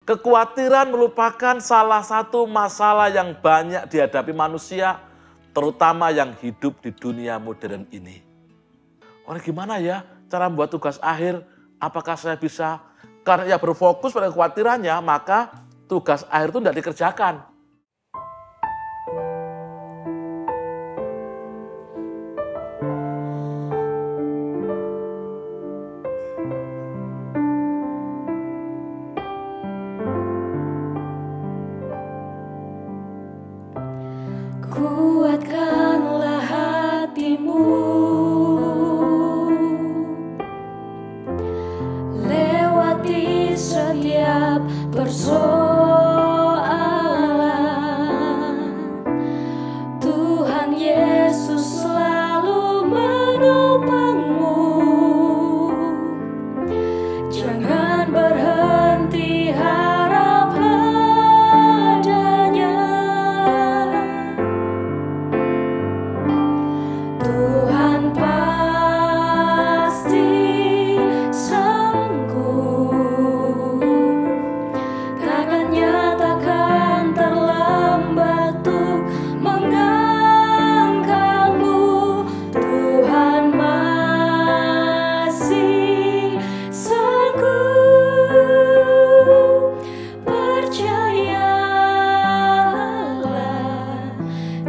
Kekhawatiran merupakan salah satu masalah yang banyak dihadapi manusia, terutama yang hidup di dunia modern ini. Gimana ya cara membuat tugas akhir? Apakah saya bisa? Karena ia berfokus pada kekhawatirannya, maka tugas akhir itu tidak dikerjakan. Kuatkanlah hatimu, lewati setiap persoalan. Tuhan Yesus selalu menopangmu. Jangan berhenti harap padanya. Tuhan pasti sanggup, tangannya takkan terlambat untuk mengangkatmu. Tuhan masih sanggup, percayalah,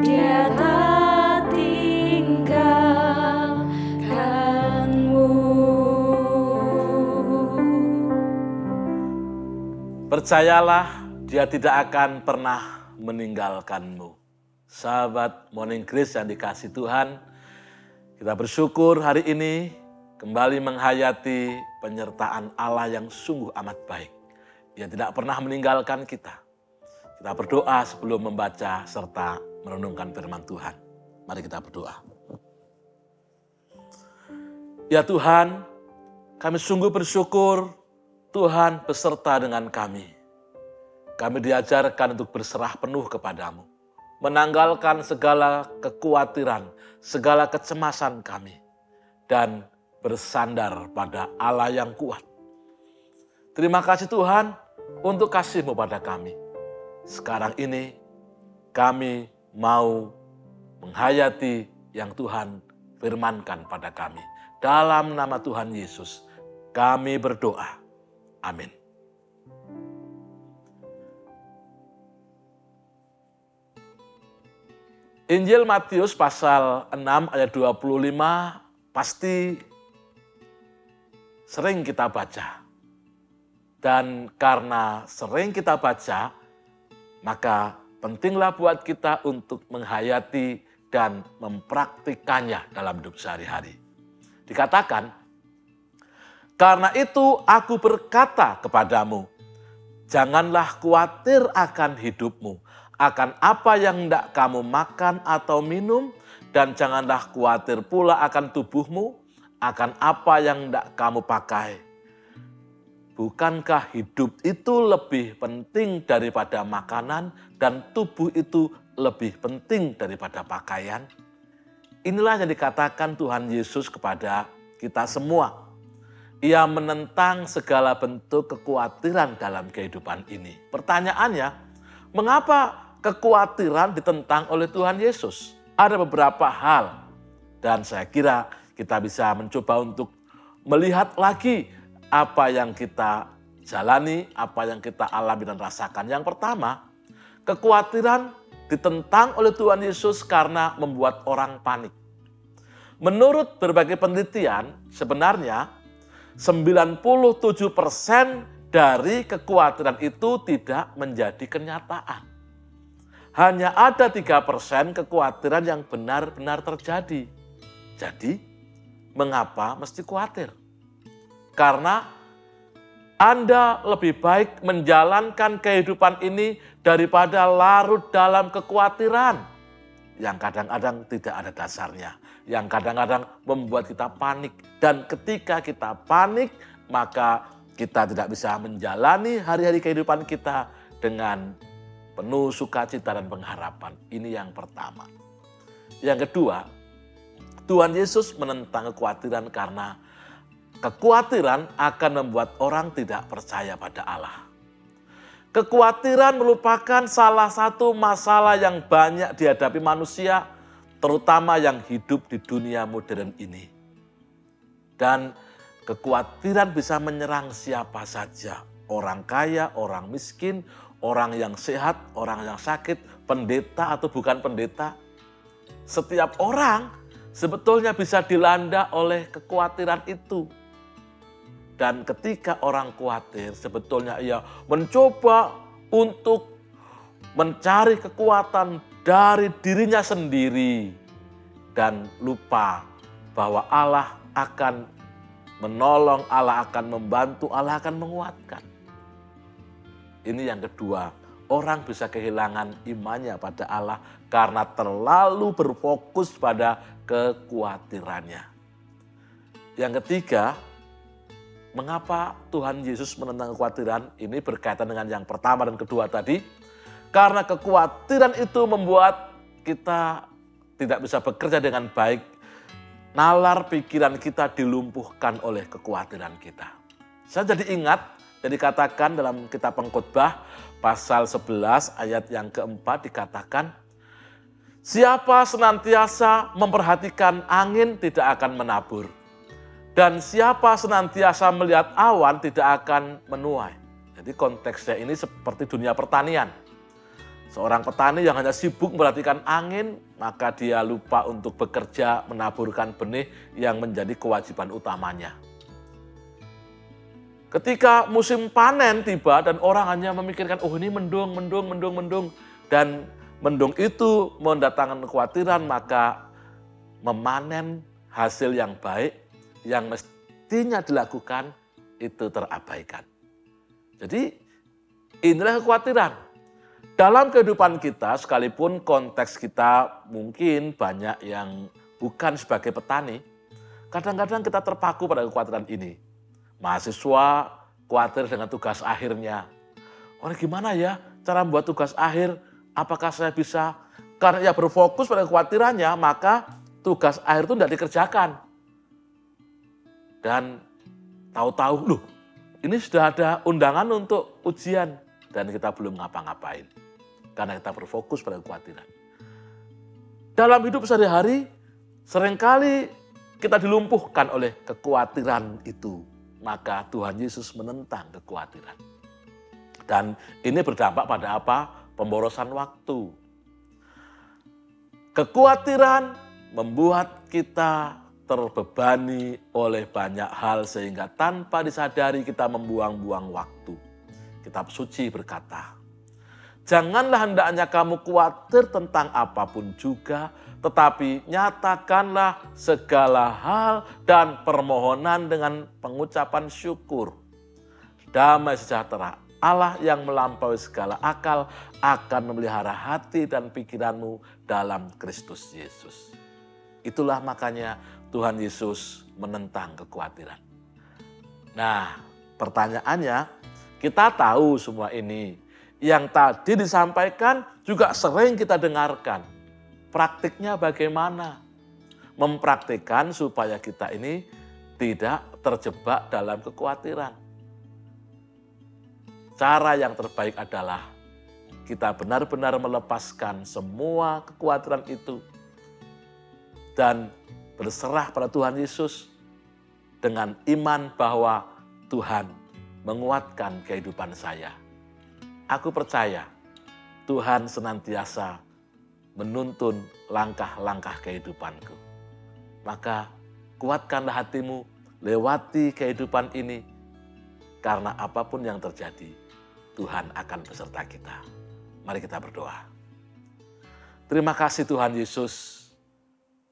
Dia tak tinggalkanmu. Percayalah, Dia tidak akan pernah meninggalkanmu. Sahabat Morning Grace yang dikasihi Tuhan, kita bersyukur hari ini kembali menghayati penyertaan Allah yang sungguh amat baik. Ia tidak pernah meninggalkan kita. Kita berdoa sebelum membaca serta merenungkan firman Tuhan. Mari kita berdoa. Ya Tuhan, kami sungguh bersyukur Tuhan beserta dengan kami. Kami diajarkan untuk berserah penuh kepadamu, menanggalkan segala kekhawatiran, segala kecemasan kami, dan bersandar pada Allah yang kuat. Terima kasih Tuhan untuk kasih-Mu pada kami. Sekarang ini kami mau menghayati yang Tuhan firmankan pada kami. Dalam nama Tuhan Yesus kami berdoa. Amin. Injil Matius pasal 6 ayat 25 pasti sering kita baca. Dan karena sering kita baca, maka pentinglah buat kita untuk menghayati dan mempraktikannya dalam hidup sehari-hari. Dikatakan, karena itu aku berkata kepadamu, janganlah khawatir akan hidupmu, akan apa yang hendak kamu makan atau minum, dan janganlah khawatir pula akan tubuhmu, akan apa yang hendak kamu pakai. Bukankah hidup itu lebih penting daripada makanan dan tubuh itu lebih penting daripada pakaian? Inilah yang dikatakan Tuhan Yesus kepada kita semua. Ia menentang segala bentuk kekhawatiran dalam kehidupan ini. Pertanyaannya, mengapa kekhawatiran ditentang oleh Tuhan Yesus? Ada beberapa hal dan saya kira kita bisa mencoba untuk melihat lagi apa yang kita jalani, apa yang kita alami dan rasakan. Yang pertama, kekhawatiran ditentang oleh Tuhan Yesus karena membuat orang panik. Menurut berbagai penelitian, sebenarnya 97% dari kekhawatiran itu tidak menjadi kenyataan. Hanya ada 3% kekhawatiran yang benar-benar terjadi. Jadi, mengapa mesti khawatir? Karena Anda lebih baik menjalankan kehidupan ini daripada larut dalam kekhawatiran yang kadang-kadang tidak ada dasarnya, yang kadang-kadang membuat kita panik. Dan ketika kita panik, maka kita tidak bisa menjalani hari-hari kehidupan kita dengan penuh sukacita dan pengharapan. Ini yang pertama. Yang kedua, Tuhan Yesus menentang kekhawatiran karena kekhawatiran akan membuat orang tidak percaya pada Allah. Kekhawatiran merupakan salah satu masalah yang banyak dihadapi manusia, terutama yang hidup di dunia modern ini. Dan kekhawatiran bisa menyerang siapa saja, orang kaya, orang miskin, orang yang sehat, orang yang sakit, pendeta atau bukan pendeta. Setiap orang sebetulnya bisa dilanda oleh kekhawatiran itu. Dan ketika orang khawatir, sebetulnya ia mencoba untuk mencari kekuatan dari dirinya sendiri. Dan lupa bahwa Allah akan menolong, Allah akan membantu, Allah akan menguatkan. Ini yang kedua, orang bisa kehilangan imannya pada Allah karena terlalu berfokus pada kekhawatirannya. Yang ketiga, mengapa Tuhan Yesus menentang kekhawatiran? Ini berkaitan dengan yang pertama dan kedua tadi. Karena kekhawatiran itu membuat kita tidak bisa bekerja dengan baik. Nalar pikiran kita dilumpuhkan oleh kekhawatiran kita. Saya jadi ingat, jadi dikatakan dalam kitab Pengkhotbah pasal 11 ayat yang keempat dikatakan, siapa senantiasa memperhatikan angin tidak akan menabur. Dan siapa senantiasa melihat awan tidak akan menuai. Jadi konteksnya ini seperti dunia pertanian. Seorang petani yang hanya sibuk memperhatikan angin, maka dia lupa untuk bekerja menaburkan benih yang menjadi kewajiban utamanya. Ketika musim panen tiba dan orang hanya memikirkan, oh ini mendung. Dan mendung itu mendatangkan kekhawatiran, maka memanen hasil yang baik yang mestinya dilakukan itu terabaikan. Jadi inilah kekhawatiran. Dalam kehidupan kita, sekalipun konteks kita mungkin banyak yang bukan sebagai petani, kadang-kadang kita terpaku pada kekhawatiran ini. Mahasiswa khawatir dengan tugas akhirnya. Oh gimana ya cara membuat tugas akhir? Apakah saya bisa? Karena ia berfokus pada kekhawatirannya, maka tugas akhir itu tidak dikerjakan. Dan tahu-tahu, loh ini sudah ada undangan untuk ujian dan kita belum ngapa-ngapain. Karena kita berfokus pada kekhawatiran. Dalam hidup sehari-hari, seringkali kita dilumpuhkan oleh kekhawatiran itu. Maka Tuhan Yesus menentang kekhawatiran. Dan ini berdampak pada apa? Pemborosan waktu. Kekhawatiran membuat kita terbebani oleh banyak hal sehingga tanpa disadari kita membuang-buang waktu. Kitab suci berkata, janganlah hendaknya kamu khawatir tentang apapun juga, tetapi nyatakanlah segala hal dan permohonan dengan pengucapan syukur. Damai sejahtera Allah yang melampaui segala akal akan memelihara hati dan pikiranmu dalam Kristus Yesus. Itulah makanya Tuhan Yesus menentang kekhawatiran. Nah, pertanyaannya, kita tahu semua ini. Yang tadi disampaikan juga sering kita dengarkan. Praktiknya bagaimana? Mempraktikkan supaya kita ini tidak terjebak dalam kekhawatiran. Cara yang terbaik adalah kita benar-benar melepaskan semua kekhawatiran itu dan berserah pada Tuhan Yesus dengan iman bahwa Tuhan menguatkan kehidupan saya. Aku percaya Tuhan senantiasa menuntun langkah-langkah kehidupanku. Maka kuatkanlah hatimu, lewati kehidupan ini, karena apapun yang terjadi, Tuhan akan beserta kita. Mari kita berdoa. Terima kasih Tuhan Yesus,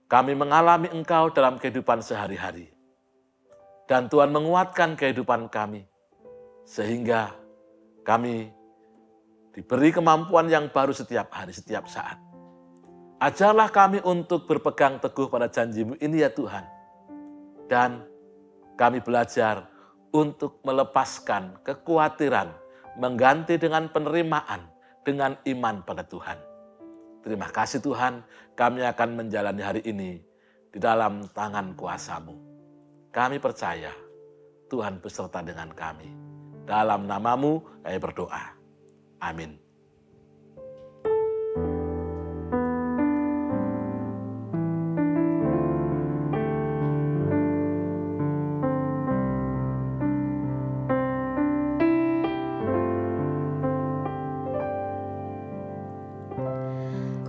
kami mengalami Engkau dalam kehidupan sehari-hari. Dan Tuhan menguatkan kehidupan kami, sehingga kami diberi kemampuan yang baru setiap hari, setiap saat. Ajarlah kami untuk berpegang teguh pada janji-Mu ini ya Tuhan. Dan kami belajar untuk melepaskan kekhawatiran, mengganti dengan penerimaan, dengan iman pada Tuhan. Terima kasih Tuhan, kami akan menjalani hari ini di dalam tangan kuasa-Mu. Kami percaya Tuhan beserta dengan kami. Dalam nama-Mu kami berdoa. Amin.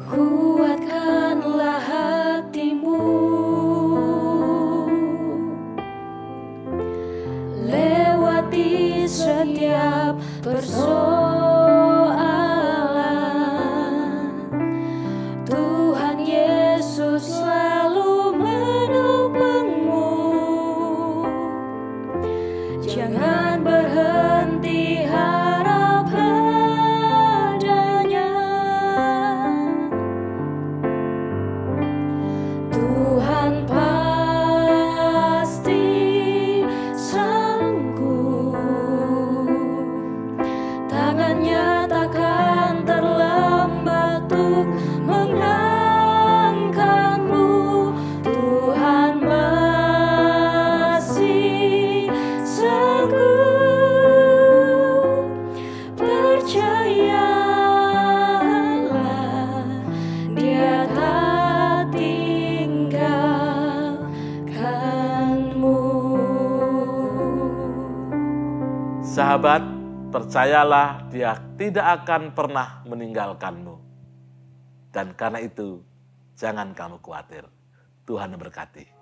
Kuatkanlah hatimu lewati setiap persoalan. Tuhan Yesus selalu menopangmu. Jangan berhenti harap padanya. Tuhan pasti sanggup, tangannya takkan terlambat untuk mengangkatmu. Tuhan masih sanggup, percayalah, Dia tak tinggalkanmu. Sahabat, percayalah Dia tidak akan pernah meninggalkanmu. Dan karena itu, jangan kamu khawatir. Tuhan memberkati.